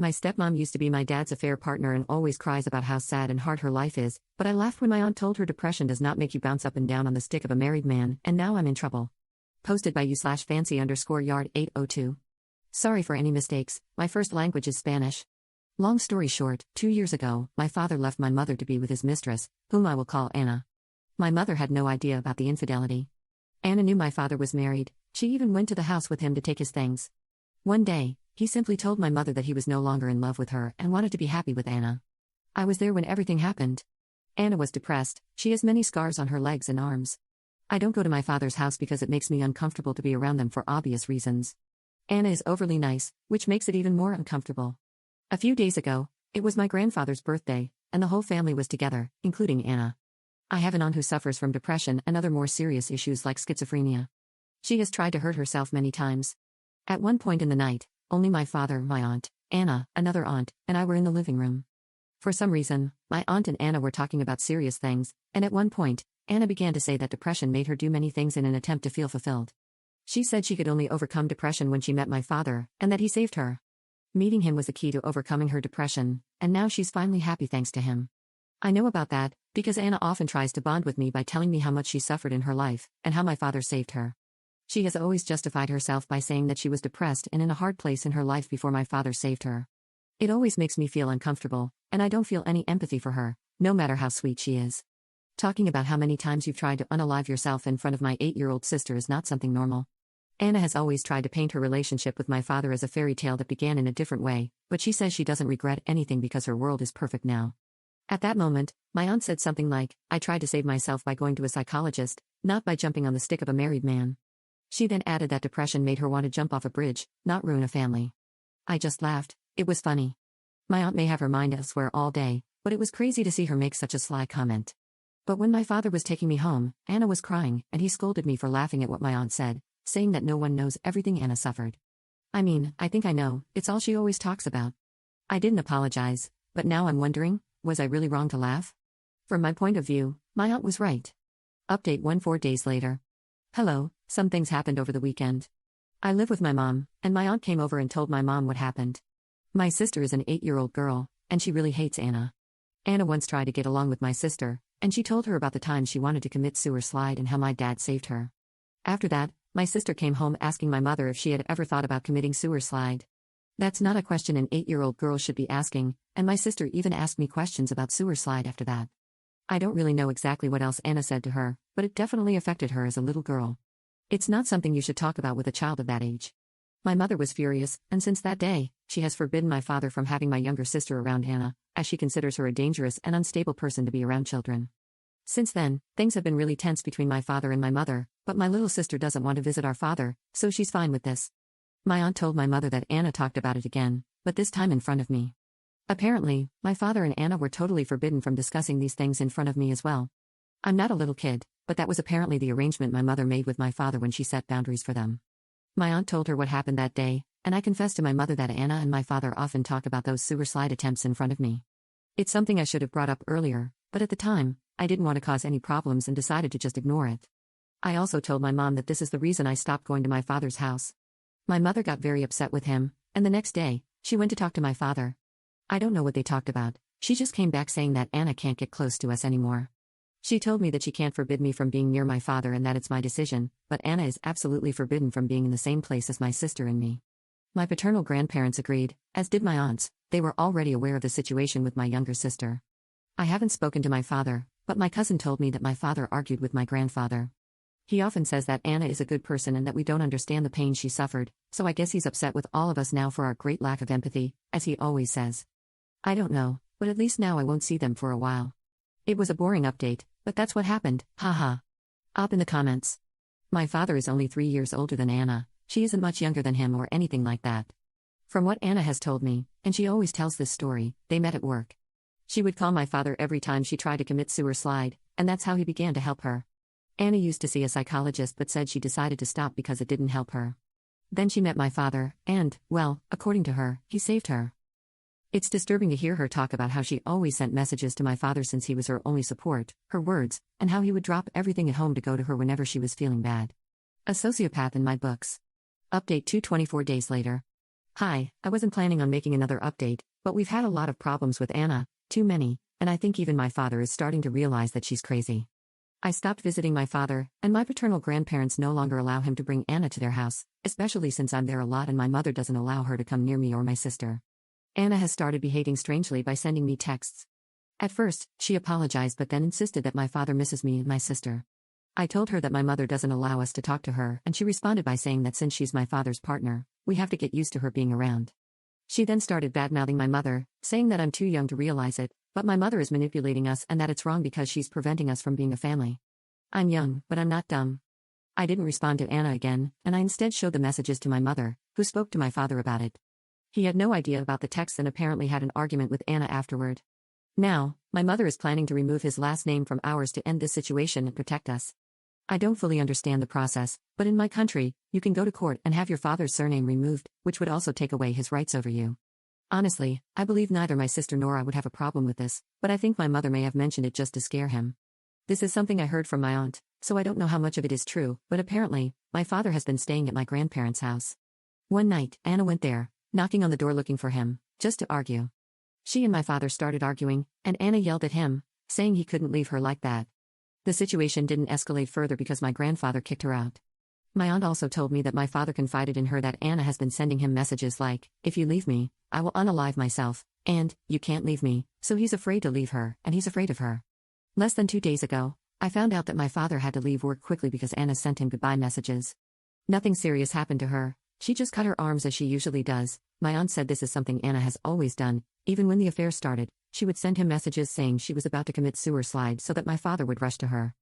My stepmom used to be my dad's affair partner and always cries about how sad and hard her life is, but I laughed when my aunt told her depression does not make you bounce up and down on the stick of a married man, and now I'm in trouble. Posted by you/fancy_yard 802. Sorry for any mistakes, my first language is Spanish. Long story short, 2 years ago, my father left my mother to be with his mistress, whom I will call Anna. My mother had no idea about the infidelity. Anna knew my father was married, she even went to the house with him to take his things. One day, he simply told my mother that he was no longer in love with her and wanted to be happy with Anna. I was there when everything happened. Anna was depressed, she has many scars on her legs and arms. I don't go to my father's house because it makes me uncomfortable to be around them for obvious reasons. Anna is overly nice, which makes it even more uncomfortable. A few days ago, it was my grandfather's birthday, and the whole family was together, including Anna. I have an aunt who suffers from depression and other more serious issues like schizophrenia. She has tried to hurt herself many times. At one point in the night, only my father, my aunt, Anna, another aunt, and I were in the living room. For some reason, my aunt and Anna were talking about serious things, and at one point, Anna began to say that depression made her do many things in an attempt to feel fulfilled. She said she could only overcome depression when she met my father, and that he saved her. Meeting him was the key to overcoming her depression, and now she's finally happy thanks to him. I know about that, because Anna often tries to bond with me by telling me how much she suffered in her life, and how my father saved her. She has always justified herself by saying that she was depressed and in a hard place in her life before my father saved her. It always makes me feel uncomfortable, and I don't feel any empathy for her, no matter how sweet she is. Talking about how many times you've tried to unalive yourself in front of my 8-year-old sister is not something normal. Anna has always tried to paint her relationship with my father as a fairy tale that began in a different way, but she says she doesn't regret anything because her world is perfect now. At that moment, my aunt said something like, I tried to save myself by going to a psychologist, not by jumping on the stick of a married man. She then added that depression made her want to jump off a bridge, not ruin a family. I just laughed, it was funny. My aunt may have her mind elsewhere all day, but it was crazy to see her make such a sly comment. But when my father was taking me home, Anna was crying, and he scolded me for laughing at what my aunt said, saying that no one knows everything Anna suffered. I mean, I think I know, it's all she always talks about. I didn't apologize, but now I'm wondering, was I really wrong to laugh? From my point of view, my aunt was right. Update 4 days later. Hello, some things happened over the weekend. I live with my mom, and my aunt came over and told my mom what happened. My sister is an 8-year-old girl, and she really hates Anna. Anna once tried to get along with my sister, and she told her about the time she wanted to commit suicide and how my dad saved her. After that, my sister came home asking my mother if she had ever thought about committing suicide. That's not a question an 8-year-old girl should be asking, and my sister even asked me questions about suicide after that. I don't really know exactly what else Anna said to her, but it definitely affected her as a little girl. It's not something you should talk about with a child of that age. My mother was furious, and since that day, she has forbidden my father from having my younger sister around Anna, as she considers her a dangerous and unstable person to be around children. Since then, things have been really tense between my father and my mother, but my little sister doesn't want to visit our father, so she's fine with this. My aunt told my mother that Anna talked about it again, but this time in front of me. Apparently, my father and Anna were totally forbidden from discussing these things in front of me as well. I'm not a little kid, but that was apparently the arrangement my mother made with my father when she set boundaries for them. My aunt told her what happened that day, and I confessed to my mother that Anna and my father often talk about those suicide attempts in front of me. It's something I should have brought up earlier, but at the time, I didn't want to cause any problems and decided to just ignore it. I also told my mom that this is the reason I stopped going to my father's house. My mother got very upset with him, and the next day, she went to talk to my father. I don't know what they talked about, she just came back saying that Anna can't get close to us anymore. She told me that she can't forbid me from being near my father and that it's my decision, but Anna is absolutely forbidden from being in the same place as my sister and me. My paternal grandparents agreed, as did my aunts, they were already aware of the situation with my younger sister. I haven't spoken to my father, but my cousin told me that my father argued with my grandfather. He often says that Anna is a good person and that we don't understand the pain she suffered, so I guess he's upset with all of us now for our great lack of empathy, as he always says. I don't know, but at least now I won't see them for a while. It was a boring update, but that's what happened, haha. Up in the comments. My father is only 3 years older than Anna, she isn't much younger than him or anything like that. From what Anna has told me, and she always tells this story, they met at work. She would call my father every time she tried to commit suicide, and that's how he began to help her. Anna used to see a psychologist but said she decided to stop because it didn't help her. Then she met my father, and, well, according to her, he saved her. It's disturbing to hear her talk about how she always sent messages to my father since he was her only support, her words, and how he would drop everything at home to go to her whenever she was feeling bad. A sociopath in my books. Update 24 days later. Hi, I wasn't planning on making another update, but we've had a lot of problems with Anna, too many, and I think even my father is starting to realize that she's crazy. I stopped visiting my father, and my paternal grandparents no longer allow him to bring Anna to their house, especially since I'm there a lot and my mother doesn't allow her to come near me or my sister. Anna has started behaving strangely by sending me texts. At first, she apologized but then insisted that my father misses me and my sister. I told her that my mother doesn't allow us to talk to her, and she responded by saying that since she's my father's partner, we have to get used to her being around. She then started badmouthing my mother, saying that I'm too young to realize it, but my mother is manipulating us and that it's wrong because she's preventing us from being a family. I'm young, but I'm not dumb. I didn't respond to Anna again, and I instead showed the messages to my mother, who spoke to my father about it. He had no idea about the text and apparently had an argument with Anna afterward. Now, my mother is planning to remove his last name from ours to end this situation and protect us. I don't fully understand the process, but in my country, you can go to court and have your father's surname removed, which would also take away his rights over you. Honestly, I believe neither my sister nor I would have a problem with this, but I think my mother may have mentioned it just to scare him. This is something I heard from my aunt, so I don't know how much of it is true, but apparently, my father has been staying at my grandparents' house. One night, Anna went there, knocking on the door looking for him, just to argue. She and my father started arguing, and Anna yelled at him, saying he couldn't leave her like that. The situation didn't escalate further because my grandfather kicked her out. My aunt also told me that my father confided in her that Anna has been sending him messages like, "If you leave me, I will unalive myself," and, "You can't leave me," so he's afraid to leave her, and he's afraid of her. Less than 2 days ago, I found out that my father had to leave work quickly because Anna sent him goodbye messages. Nothing serious happened to her, she just cut her arms as she usually does. My aunt said this is something Anna has always done, even when the affair started. She would send him messages saying she was about to commit suicide so that my father would rush to her.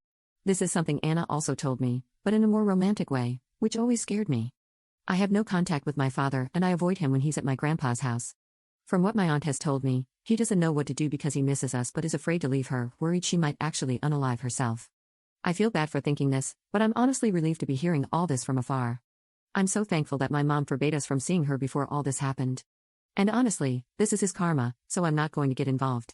This is something Anna also told me, but in a more romantic way, which always scared me. I have no contact with my father and I avoid him when he's at my grandpa's house. From what my aunt has told me, he doesn't know what to do because he misses us but is afraid to leave her, worried she might actually unalive herself. I feel bad for thinking this, but I'm honestly relieved to be hearing all this from afar. I'm so thankful that my mom forbade us from seeing her before all this happened. And honestly, this is his karma, so I'm not going to get involved.